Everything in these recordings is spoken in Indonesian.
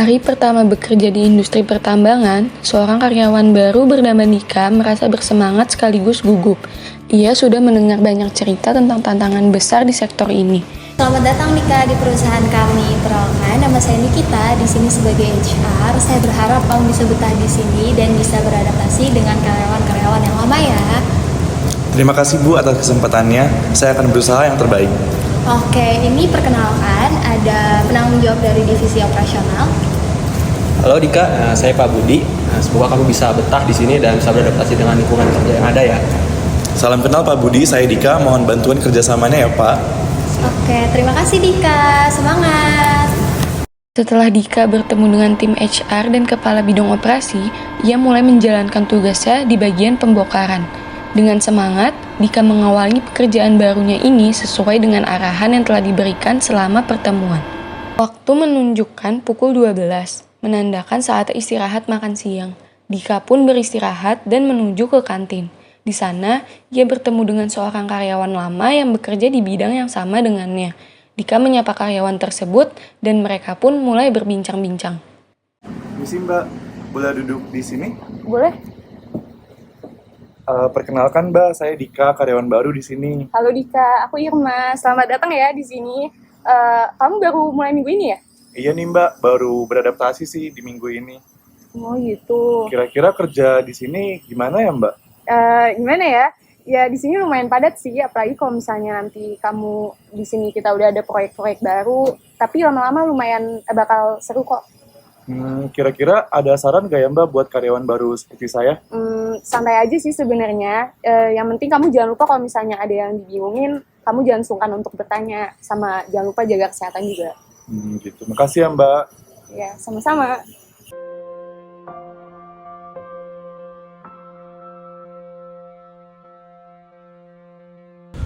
Hari pertama bekerja di industri pertambangan, seorang karyawan baru bernama Nika merasa bersemangat sekaligus gugup. Ia sudah mendengar banyak cerita tentang tantangan besar di sektor ini. Selamat datang Nika di perusahaan kami. Perkenalkan, nama saya Nikita, di sini sebagai HR. Saya berharap kamu bisa betah di sini dan bisa beradaptasi dengan karyawan-karyawan yang lama ya. Terima kasih Bu atas kesempatannya. Saya akan berusaha yang terbaik. Oke, ini perkenalkan ada penanggung jawab dari divisi operasional. Halo Dika, saya Pak Budi. Semoga kamu bisa betah di sini dan bisa beradaptasi dengan lingkungan kerja yang ada ya. Salam kenal Pak Budi, saya Dika. Mohon bantuan kerjasamanya ya Pak. Oke, terima kasih Dika. Semangat! Setelah Dika bertemu dengan tim HR dan kepala bidang operasi, ia mulai menjalankan tugasnya di bagian pembongkaran. Dengan semangat, Dika mengawali pekerjaan barunya ini sesuai dengan arahan yang telah diberikan selama pertemuan. Waktu menunjukkan pukul 12, menandakan saat istirahat makan siang. Dika pun beristirahat dan menuju ke kantin. Di sana, ia bertemu dengan seorang karyawan lama yang bekerja di bidang yang sama dengannya. Dika menyapa karyawan tersebut dan mereka pun mulai berbincang-bincang. Misi Mbak, boleh duduk di sini? Boleh? Perkenalkan Mbak, saya Dika, karyawan baru di sini. Halo Dika, aku Irma. Selamat datang ya di sini. Kamu baru mulai minggu ini ya? Iya nih Mbak, baru beradaptasi sih di minggu ini. Oh gitu. Kira-kira kerja di sini gimana ya Mbak? Gimana ya? Ya di sini lumayan padat sih, apalagi kalau misalnya nanti kamu di sini kita udah ada proyek-proyek baru. Tapi lama-lama lumayan bakal seru kok. Kira-kira ada saran gak ya Mbak buat karyawan baru seperti saya? Santai aja sih sebenarnya. Yang penting kamu jangan lupa kalau misalnya ada yang dibingungin, kamu jangan sungkan untuk bertanya. Sama jangan lupa jaga kesehatan juga. Gitu. Makasih ya Mbak. Ya, sama-sama.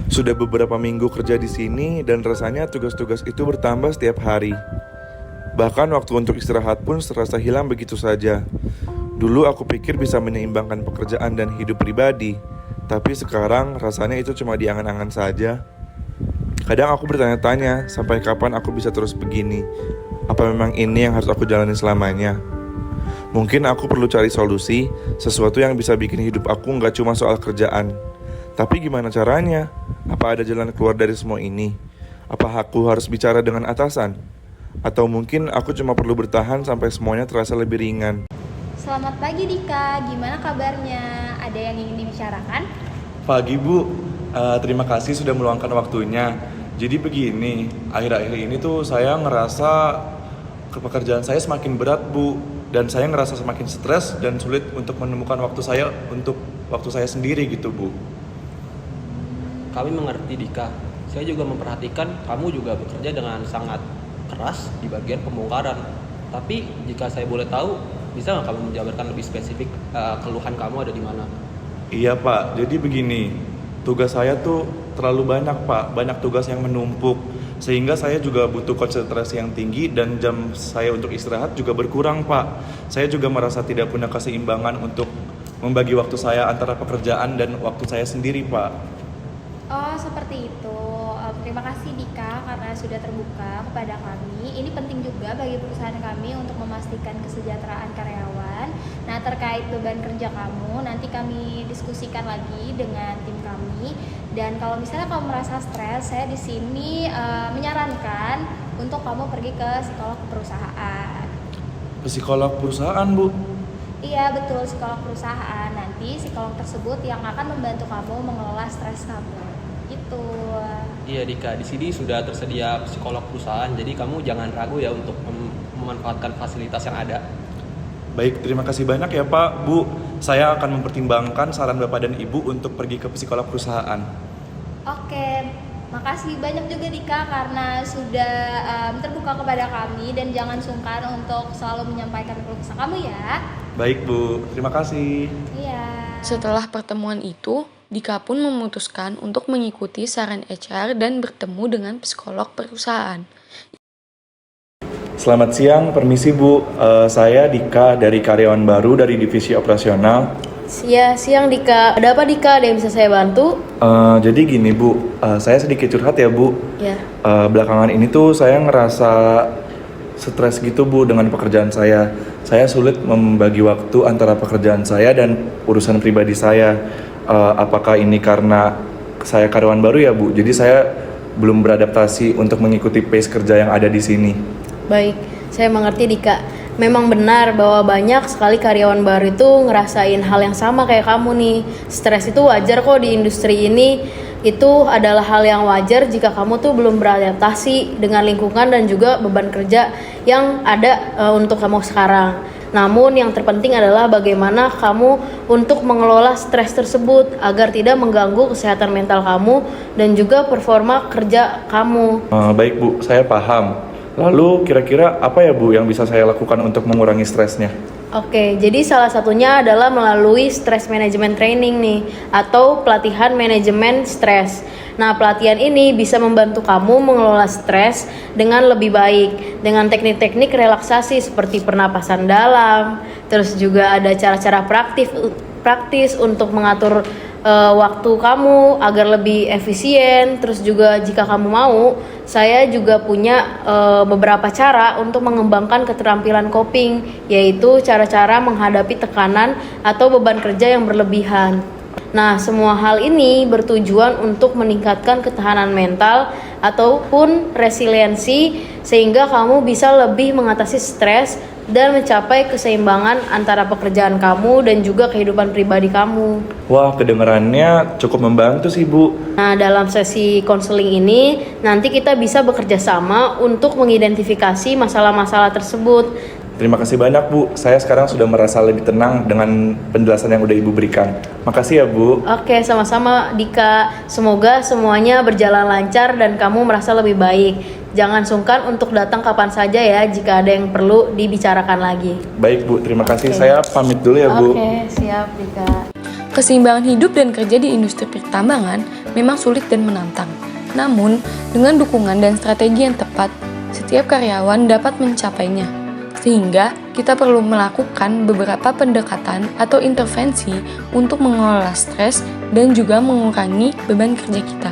Sudah beberapa minggu kerja di sini dan rasanya tugas-tugas itu bertambah setiap hari. Bahkan waktu untuk istirahat pun serasa hilang begitu saja. Dulu aku pikir bisa menyeimbangkan pekerjaan dan hidup pribadi, tapi sekarang rasanya itu cuma di angan-angan saja. Kadang aku bertanya-tanya, sampai kapan aku bisa terus begini? Apa memang ini yang harus aku jalani selamanya? Mungkin aku perlu cari solusi, sesuatu yang bisa bikin hidup aku nggak cuma soal kerjaan. Tapi gimana caranya? Apa ada jalan keluar dari semua ini? Apa aku harus bicara dengan atasan? Atau mungkin aku cuma perlu bertahan sampai semuanya terasa lebih ringan? Selamat pagi Dika, gimana kabarnya? Ada yang ingin dibicarakan? Pagi Bu, terima kasih sudah meluangkan waktunya. Jadi begini, akhir-akhir ini tuh saya ngerasa pekerjaan saya semakin berat Bu. Dan saya ngerasa semakin stres dan sulit untuk menemukan waktu saya sendiri gitu Bu. Kami mengerti Dika. Saya juga memperhatikan kamu juga bekerja dengan sangat keras di bagian pembongkaran. Tapi jika saya boleh tahu, bisa nggak kamu menjabarkan lebih spesifik keluhan kamu ada di mana? Iya Pak, jadi begini, tugas saya tuh terlalu banyak Pak, banyak tugas yang menumpuk. Sehingga saya juga butuh konsentrasi yang tinggi dan jam saya untuk istirahat juga berkurang Pak. Saya juga merasa tidak punya keseimbangan untuk membagi waktu saya antara pekerjaan dan waktu saya sendiri Pak. Oh, seperti itu. Terima kasih Dika karena sudah terbuka kepada kami. Ini penting juga bagi perusahaan kami untuk memastikan kesejahteraan karyawan. Nah, terkait beban kerja kamu, nanti kami diskusikan lagi dengan tim kami. Dan kalau misalnya kamu merasa stres, saya di sini menyarankan untuk kamu pergi ke psikolog perusahaan. Psikolog perusahaan Bu? Iya betul, psikolog perusahaan. Nanti psikolog tersebut yang akan membantu kamu mengelola stres kamu. Gitu. Iya Dika, di sini sudah tersedia psikolog perusahaan, jadi kamu jangan ragu ya untuk memanfaatkan fasilitas yang ada. Baik, terima kasih banyak ya Pak, Bu. Saya akan mempertimbangkan saran Bapak dan Ibu untuk pergi ke psikolog perusahaan. Oke, makasih banyak juga Dika karena sudah terbuka kepada kami dan jangan sungkan untuk selalu menyampaikan keluh kesah kamu ya. Baik Bu, terima kasih. Iya. Setelah pertemuan itu, Dika pun memutuskan untuk mengikuti saran HR dan bertemu dengan psikolog perusahaan. Selamat siang, permisi Bu. Saya Dika dari karyawan baru dari divisi operasional. Siang Dika. Ada apa Dika? Ada yang bisa saya bantu? Jadi gini Bu, saya sedikit curhat ya Bu. Ya. Belakangan ini tuh saya ngerasa stres gitu Bu dengan pekerjaan saya. Saya sulit membagi waktu antara pekerjaan saya dan urusan pribadi saya. Apakah ini karena saya karyawan baru ya Bu? Jadi saya belum beradaptasi untuk mengikuti pace kerja yang ada di sini. Baik, saya mengerti Dika. Memang benar bahwa banyak sekali karyawan baru itu ngerasain hal yang sama kayak kamu nih. Stres itu wajar kok di industri ini. Itu adalah hal yang wajar jika kamu tuh belum beradaptasi dengan lingkungan dan juga beban kerja yang ada untuk kamu sekarang. Namun yang terpenting adalah bagaimana kamu untuk mengelola stres tersebut agar tidak mengganggu kesehatan mental kamu dan juga performa kerja kamu. Baik Bu, saya paham. Lalu kira-kira apa ya Bu yang bisa saya lakukan untuk mengurangi stresnya? Oke, jadi salah satunya adalah melalui stress management training nih, atau pelatihan manajemen stres. Nah, pelatihan ini bisa membantu kamu mengelola stres dengan lebih baik, dengan teknik-teknik relaksasi seperti pernapasan dalam, terus juga ada cara-cara praktis untuk mengatur waktu kamu agar lebih efisien. Terus juga jika kamu mau, saya juga punya beberapa cara untuk mengembangkan keterampilan coping, yaitu cara-cara menghadapi tekanan atau beban kerja yang berlebihan. Nah, semua hal ini bertujuan untuk meningkatkan ketahanan mental ataupun resiliensi sehingga kamu bisa lebih mengatasi stres dan mencapai keseimbangan antara pekerjaan kamu dan juga kehidupan pribadi kamu. Wah, kedengarannya cukup membantu sih Bu. Nah, dalam sesi konseling ini nanti kita bisa bekerja sama untuk mengidentifikasi masalah-masalah tersebut. Terima kasih banyak Bu, saya sekarang sudah merasa lebih tenang dengan penjelasan yang udah Ibu berikan. Makasih ya Bu. Oke, sama-sama Dika. Semoga semuanya berjalan lancar dan kamu merasa lebih baik. Jangan sungkan untuk datang kapan saja ya jika ada yang perlu dibicarakan lagi. Baik Bu, terima kasih. Oke. Saya pamit dulu ya Bu. Oke, siap Dika. Keseimbangan hidup dan kerja di industri pertambangan memang sulit dan menantang. Namun, dengan dukungan dan strategi yang tepat, setiap karyawan dapat mencapainya. Sehingga kita perlu melakukan beberapa pendekatan atau intervensi untuk mengelola stres dan juga mengurangi beban kerja kita.